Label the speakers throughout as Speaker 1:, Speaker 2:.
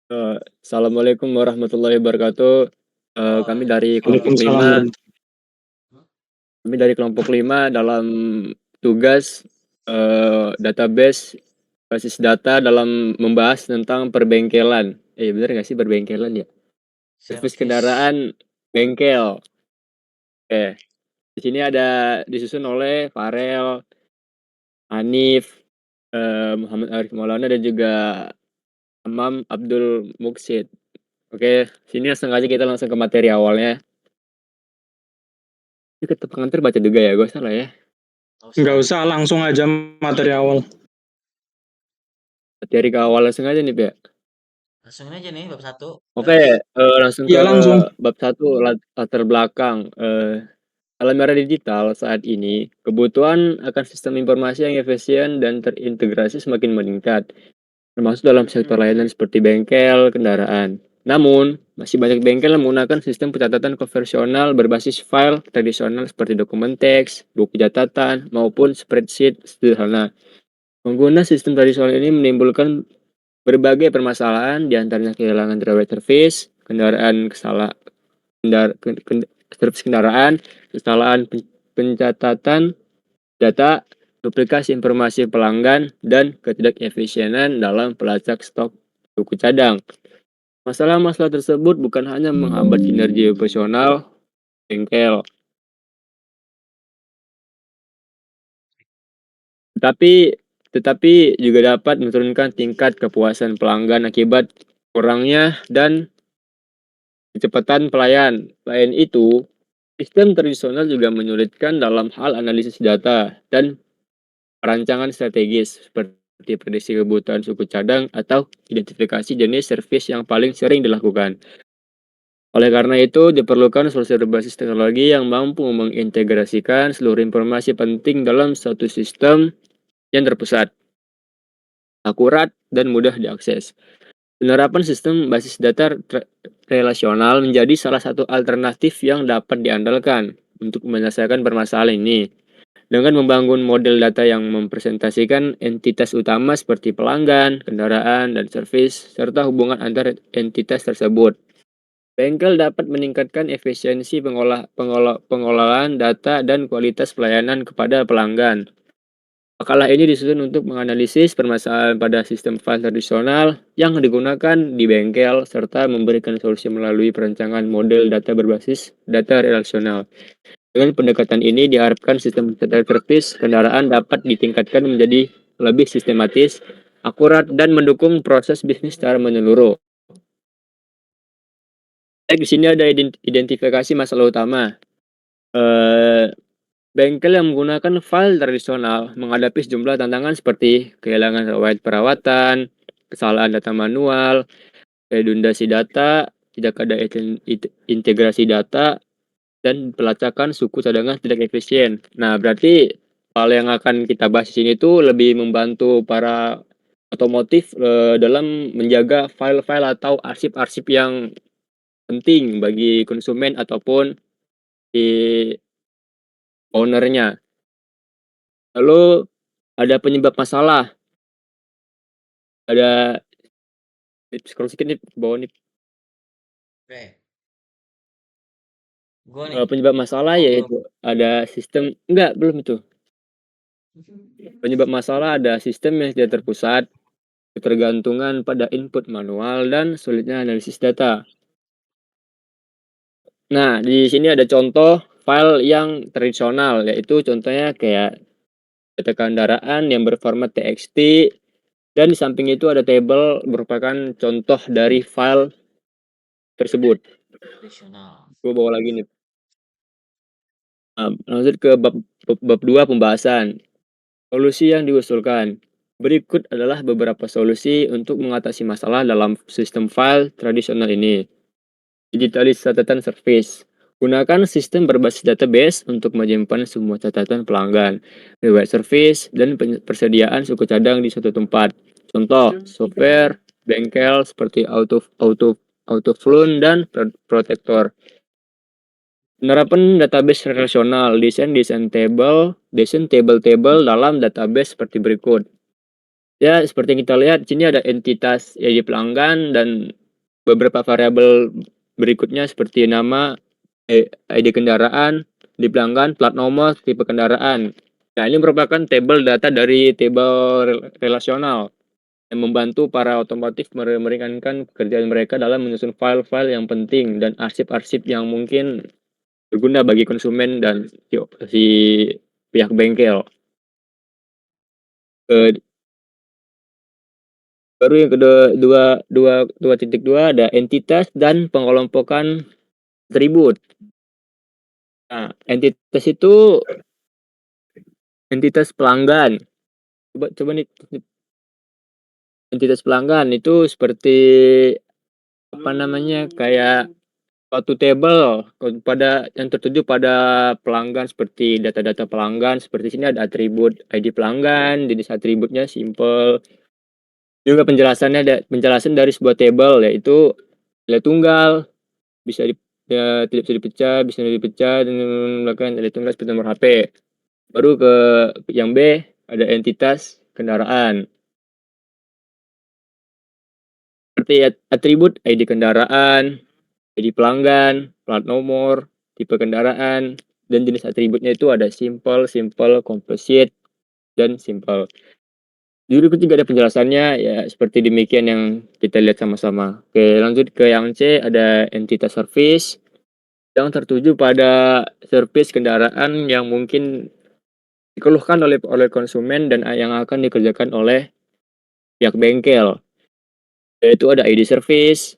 Speaker 1: Assalamualaikum warahmatullahi wabarakatuh. Kami dari kelompok
Speaker 2: Waalaikumsalam
Speaker 1: 5
Speaker 2: warahmatullahi.
Speaker 1: dalam tugas, database basis data dalam membahas tentang perbengkelan. Bener nggak sih perbengkelan ya? Servis
Speaker 3: Servis.
Speaker 1: kendaraan bengkel. Oke, di sini ada disusun oleh Farel, Hanif, Muhammad Arif Maulana dan juga Amam Abdul Muksid. Oke, sini langsung aja kita langsung ke materi awalnya. Ini kata pengantar baca juga ya, gue salah ya?
Speaker 2: Nggak usah, langsung aja materi awal.
Speaker 1: Materi ke awal langsung aja nih, Pak.
Speaker 3: Langsung aja nih bab 1,
Speaker 1: Oke,
Speaker 3: gas.
Speaker 1: langsung ke
Speaker 2: Iya langsung.
Speaker 1: bab 1 latar belakang. Dalam era digital saat ini, kebutuhan akan sistem informasi yang efisien dan terintegrasi semakin meningkat, termasuk dalam sektor layanan seperti bengkel kendaraan. Namun, masih banyak bengkel yang menggunakan sistem pencatatan konvensional berbasis file tradisional seperti dokumen teks, buku catatan, maupun spreadsheet sederhana. Pengguna sistem tradisional ini menimbulkan berbagai permasalahan, di antaranya kehilangan driver service, kendaraan kesalah kendar ken ken servis kendaraan, kesalahan pencatatan data, duplikasi informasi pelanggan, dan ketidakefisienan dalam pelacak stok suku cadang. Masalah-masalah tersebut bukan hanya menghambat kinerja operasional bengkel, tetapi tetapi juga dapat menurunkan tingkat kepuasan pelanggan akibat kurangnya dan kecepatan pelayan. Selain itu, sistem tradisional juga menyulitkan dalam hal analisis data dan perancangan strategis seperti prediksi kebutuhan suku cadang atau identifikasi jenis servis yang paling sering dilakukan. Oleh karena itu, diperlukan solusi berbasis teknologi yang mampu mengintegrasikan seluruh informasi penting dalam satu sistem yang terpusat, akurat, dan mudah diakses. Penerapan sistem basis data relasional menjadi salah satu alternatif yang dapat diandalkan untuk menyelesaikan permasalahan ini. Dengan membangun model data yang mempresentasikan entitas utama seperti pelanggan, kendaraan, dan servis, serta hubungan antar entitas tersebut, bengkel dapat meningkatkan efisiensi pengolahan data dan kualitas pelayanan kepada pelanggan. Makalah ini disusun untuk menganalisis permasalahan pada sistem file tradisional yang digunakan di bengkel serta memberikan solusi melalui perancangan model data berbasis data relasional. Dengan pendekatan ini diharapkan sistem servis kendaraan dapat ditingkatkan menjadi lebih sistematis, akurat, dan mendukung proses bisnis secara menyeluruh. Di sini ada identifikasi masalah utama. Bengkel yang menggunakan file tradisional menghadapi sejumlah tantangan seperti kehilangan riwayat perawatan, kesalahan data manual, redundasi data, tidak ada integrasi data, dan pelacakan suku cadangan tidak efisien. Nah, berarti hal yang akan kita bahas di sini tuh lebih membantu para otomotif dalam menjaga file-file atau arsip-arsip yang penting bagi konsumen ataupun di ownernya. Lalu ada penyebab masalah, ada scroll sedikit nih ke bawah nih.
Speaker 3: Oke. Gua nih.
Speaker 1: Penyebab masalah
Speaker 3: Oh, belum.
Speaker 1: yaitu ada sistem enggak, belum itu. Penyebab masalah ada sistem yang tidak terpusat, ketergantungan pada input manual, dan sulitnya analisis data. Nah, di sini ada contoh file yang tradisional, yaitu contohnya kayak data kendaraan yang berformat TXT, dan di samping itu ada tabel merupakan contoh dari file tersebut.
Speaker 3: Tradisional.
Speaker 1: Gue bawa lagi nih. Lanjut ke bab 2 pembahasan. Solusi yang diusulkan. Berikut adalah beberapa solusi untuk mengatasi masalah dalam sistem file tradisional ini. Digitalisasi catatan service. Gunakan sistem berbasis database untuk menyimpan semua catatan pelanggan, riwayat service, dan persediaan suku cadang di suatu tempat. Contoh, software bengkel seperti AutoFlown dan Protector. Penerapan database relasional, desain table dalam database seperti berikut. Ya, seperti yang kita lihat di sini ada entitas ID pelanggan dan beberapa variabel berikutnya seperti nama, ID kendaraan, ID pelanggan, plat nomor, tipe kendaraan. Nah, ini merupakan tabel data dari tabel relasional yang membantu para otomotif meringankan pekerjaan mereka dalam menyusun file-file yang penting dan arsip-arsip yang mungkin berguna bagi konsumen dan si pihak bengkel. Baru yang kedua, 2.2 ada entitas dan pengelompokan atribut. Nah, entitas itu entitas pelanggan. Coba nih, entitas pelanggan itu seperti apa namanya, kayak suatu tabel pada yang tertuju pada pelanggan seperti data-data pelanggan. Seperti sini ada atribut ID pelanggan, jenis atributnya simple. Juga penjelasan dari sebuah tabel yaitu nilai tunggal, bisa tidak bisa dipecah dan melakukan nilai tunggal seperti nomor HP. Baru ke yang B ada entitas kendaraan. Seperti atribut ID kendaraan, ID pelanggan, plat nomor, tipe kendaraan, dan jenis atributnya itu ada simple, composite, dan simple. Di berikut juga ada penjelasannya, ya seperti demikian yang kita lihat sama-sama. Oke, lanjut ke yang C, ada entitas service yang tertuju pada servis kendaraan yang mungkin dikeluhkan oleh konsumen dan yang akan dikerjakan oleh pihak bengkel. Yaitu ada ID service,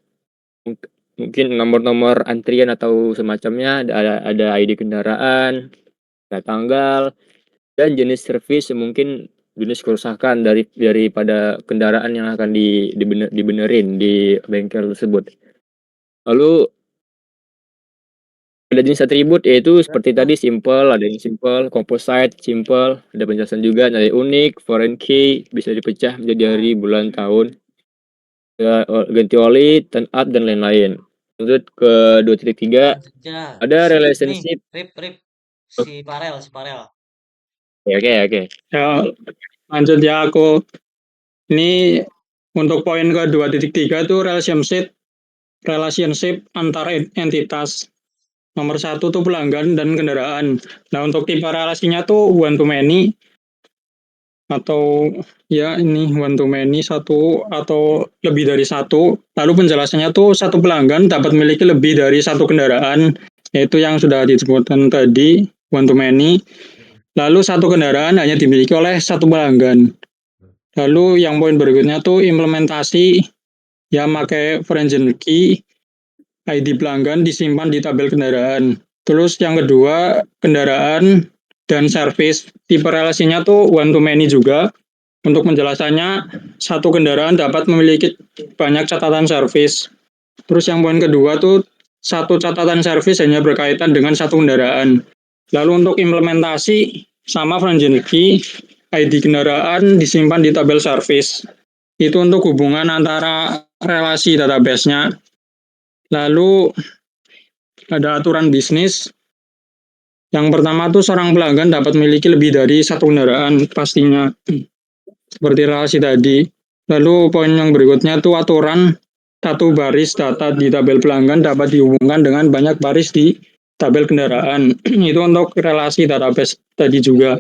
Speaker 1: mungkin nomor-nomor antrian atau semacamnya, ada ID kendaraan, ada tanggal, dan jenis servis mungkin jenis kerusakan daripada kendaraan yang akan dibenerin di bengkel tersebut. Lalu ada jenis atribut yaitu seperti tadi simple, ada yang simple, composite, simple, ada penjelasan juga, ada unik, foreign key, bisa dipecah menjadi hari, bulan, tahun, ya, ganti oli, turn up, dan lain-lain. Lanjut ke 2.3,
Speaker 3: Lanjut aja.
Speaker 1: ada
Speaker 3: Si ini,
Speaker 1: relationship.
Speaker 3: Rip. Si Farel.
Speaker 1: Oke.
Speaker 2: Ya, lanjut ya aku. Ini untuk poin ke 2.3 itu relationship antar entitas. Nomor 1 tuh pelanggan dan kendaraan. Nah, untuk tipe relasinya tuh one to many atau ya ini one to many, satu atau lebih dari satu. Lalu penjelasannya tuh satu pelanggan dapat memiliki lebih dari satu kendaraan, yaitu yang sudah disebutkan tadi one to many. Lalu satu kendaraan hanya dimiliki oleh satu pelanggan. Lalu yang poin berikutnya tuh implementasi, ya pakai franchise key, ID pelanggan disimpan di tabel kendaraan. Terus yang kedua, kendaraan dan servis. Tipe relasinya tuh one to many juga. Untuk penjelasannya, satu kendaraan dapat memiliki banyak catatan servis. Terus yang poin kedua tuh, satu catatan servis hanya berkaitan dengan satu kendaraan. Lalu untuk implementasi, sama franchise key, ID kendaraan disimpan di tabel servis. Itu untuk hubungan antara relasi database-nya. Lalu ada aturan bisnis. Yang pertama tuh seorang pelanggan dapat memiliki lebih dari satu kendaraan pastinya. Seperti relasi tadi. Lalu poin yang berikutnya tuh aturan satu baris data di tabel pelanggan dapat dihubungkan dengan banyak baris di tabel kendaraan. Itu untuk relasi database tadi juga.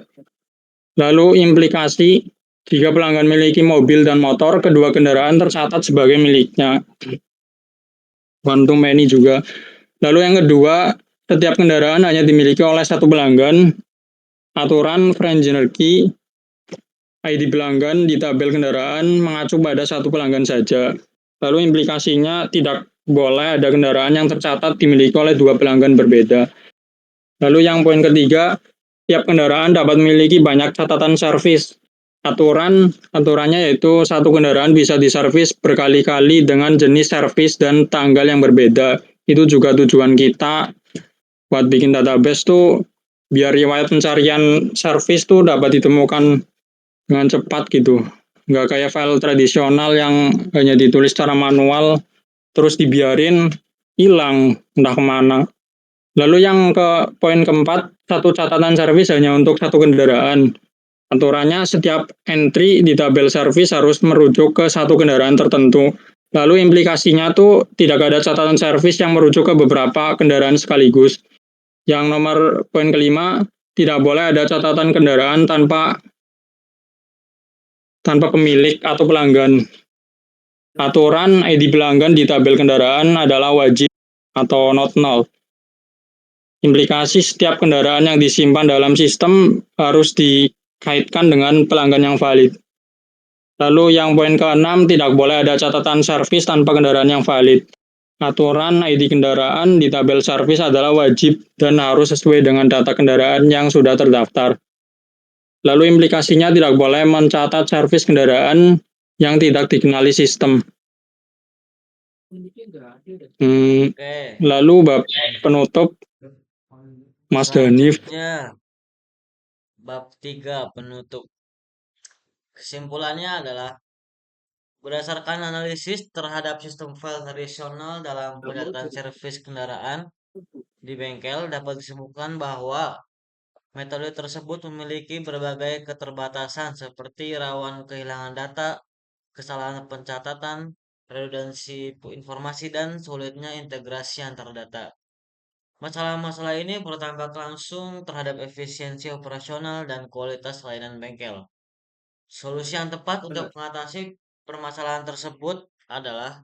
Speaker 2: Lalu implikasi, jika pelanggan memiliki mobil dan motor, kedua kendaraan tercatat sebagai miliknya. One to many juga. Lalu yang kedua, setiap kendaraan hanya dimiliki oleh satu pelanggan. Aturan franchise key, ID pelanggan di tabel kendaraan mengacu pada satu pelanggan saja. Lalu implikasinya tidak boleh ada kendaraan yang tercatat dimiliki oleh dua pelanggan berbeda. Lalu yang poin ketiga, tiap kendaraan dapat memiliki banyak catatan servis. Aturannya yaitu satu kendaraan bisa diservis berkali-kali dengan jenis servis dan tanggal yang berbeda. Itu juga tujuan kita buat bikin database tuh biar riwayat pencarian servis tuh dapat ditemukan dengan cepat gitu. Nggak kayak file tradisional yang hanya ditulis secara manual terus dibiarin hilang entah kemana. Lalu yang ke poin keempat, satu catatan servis hanya untuk satu kendaraan. Aturannya setiap entry di tabel servis harus merujuk ke satu kendaraan tertentu. Lalu implikasinya tuh tidak ada catatan servis yang merujuk ke beberapa kendaraan sekaligus. Yang nomor poin kelima, tidak boleh ada catatan kendaraan tanpa pemilik atau pelanggan. Aturan ID pelanggan di tabel kendaraan adalah wajib atau not null. Implikasi setiap kendaraan yang disimpan dalam sistem harus dikaitkan dengan pelanggan yang valid. Lalu yang poin ke-6, tidak boleh ada catatan servis tanpa kendaraan yang valid. Aturan ID kendaraan di tabel servis adalah wajib dan harus sesuai dengan data kendaraan yang sudah terdaftar. Lalu implikasinya tidak boleh mencatat servis kendaraan yang tidak dikenali sistem.
Speaker 3: Oke.
Speaker 2: Lalu bab penutup Mas Danif.
Speaker 3: Selanjutnya, bab 3 penutup. Kesimpulannya adalah berdasarkan analisis terhadap sistem file tradisional dalam pendataan servis kendaraan di bengkel dapat disimpulkan bahwa metode tersebut memiliki berbagai keterbatasan seperti rawan kehilangan data, kesalahan pencatatan, redundansi informasi, dan sulitnya integrasi antar data. Masalah-masalah ini berdampak langsung terhadap efisiensi operasional dan kualitas layanan bengkel. Solusi yang tepat untuk mengatasi permasalahan tersebut adalah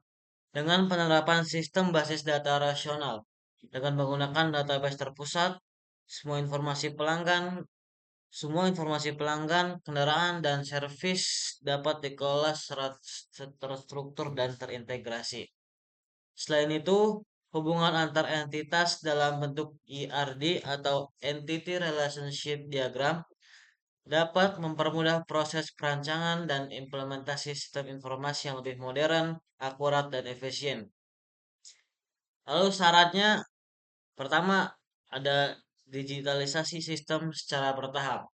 Speaker 3: dengan penerapan sistem basis data rasional. Dengan menggunakan database terpusat, semua informasi pelanggan, kendaraan, dan servis dapat dikelola secara terstruktur dan terintegrasi. Selain itu, hubungan antar entitas dalam bentuk ERD atau Entity Relationship Diagram dapat mempermudah proses perancangan dan implementasi sistem informasi yang lebih modern, akurat, dan efisien. Lalu syaratnya, pertama, ada digitalisasi sistem secara bertahap.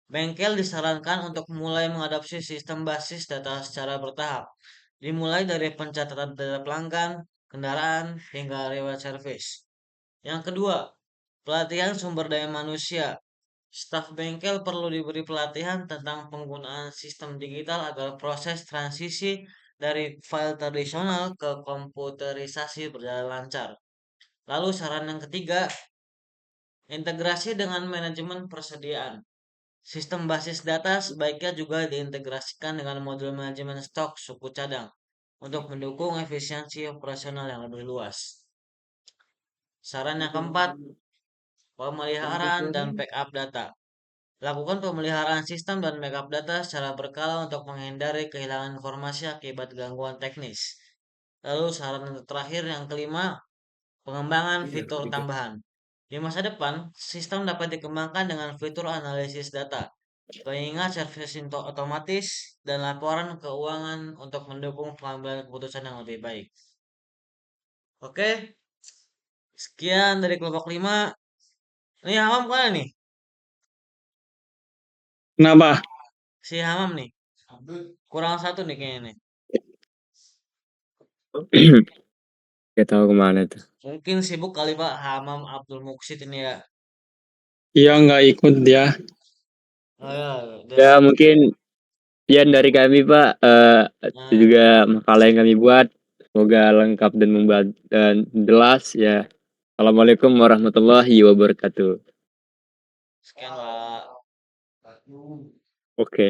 Speaker 3: Bengkel disarankan untuk mulai mengadopsi sistem basis data secara bertahap, dimulai dari pencatatan data pelanggan, kendaraan, hingga riwayat servis. Yang kedua, pelatihan sumber daya manusia. Staf bengkel perlu diberi pelatihan tentang penggunaan sistem digital agar proses transisi dari file tradisional ke komputerisasi berjalan lancar. Lalu saran yang ketiga, integrasi dengan manajemen persediaan. Sistem basis data sebaiknya juga diintegrasikan dengan modul manajemen stok suku cadang untuk mendukung efisiensi operasional yang lebih luas. Saran yang keempat, pemeliharaan dan backup data. Lakukan pemeliharaan sistem dan backup data secara berkala untuk menghindari kehilangan informasi akibat gangguan teknis. Lalu saran terakhir yang kelima, pengembangan fitur tambahan. Di masa depan, sistem dapat dikembangkan dengan fitur analisis data, pengingat servis otomatis, dan laporan keuangan untuk mendukung pengambilan keputusan yang lebih baik. Oke, sekian dari kelompok 5. Ini Hamam mana nih?
Speaker 2: Kenapa?
Speaker 3: Si Hamam nih. Kurang satu nih kayaknya nih.
Speaker 1: Gak tahu kemana tuh.
Speaker 3: Mungkin sibuk kali Pak Hamam Abdul Muksid ini ya.
Speaker 2: Iya, nggak ikut dia.
Speaker 3: Oh ya,
Speaker 1: Ya mungkin sekian dari kami Pak. Itu juga makalah yang kami buat. Semoga lengkap dan jelas ya. Assalamualaikum warahmatullahi wabarakatuh.
Speaker 3: sekian Pak.
Speaker 1: Oke.